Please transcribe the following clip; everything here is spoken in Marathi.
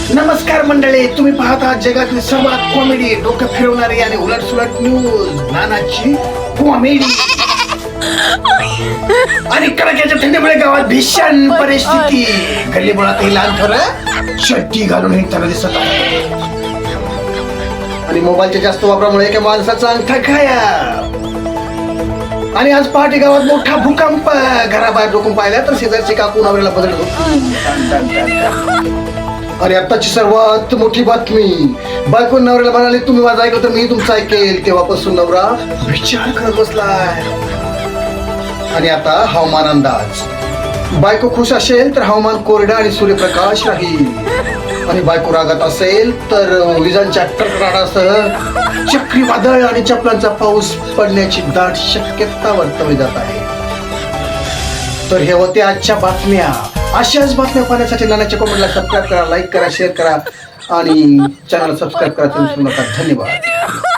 नमस्कार मंडळी, तुम्ही पाहत आहात जगातील सर्वात कॉमेडी, डोकं फिरवणारी आणि उलटसुलट न्यूज नानाची कॉमेडी. आणि कडाक्याच्या थंडीमुळे गावात भीषण परिस्थिती. गल्लीबोळातही लहान थोरं शट्टी घालून हिंडताना दिसत आहे. आणि मोबाईलच्या जास्त वापरामुळे एका माणसाचा अंगठा गायब. आणि आज पहाटे गावात मोठा भूकंप. घराबाहेर डोकून पाहिला तर शेजारची काकू नवऱ्याला बदलत होती. आणि आताची सर्वात मोठी बातमी. बायको नवऱ्याला म्हणाले, तुम्ही माझं ऐकलं तर मी तुमचं ऐकेल. तेव्हापासून नवरा विचार करत बसलाय. आणि आता हवामान अंदाज. बायको खुश असेल तर हवामान कोरडा आणि सूर्यप्रकाश राहील. आणि बायको रागात असेल तर विजांच्या कडकडाटासह चक्रीवादळ आणि चपलांचा पाऊस पडण्याची दाट शक्यता वर्तवली जात आहे. तर हे होते आजच्या बातम्या. अशाच बातम्या पाहण्यासाठी नानाच्या कमेंटला सबस्क्राईब करा, लाईक करा, शेअर करा आणि चॅनलला सबस्क्राईब करा. तुम्ही धन्यवाद.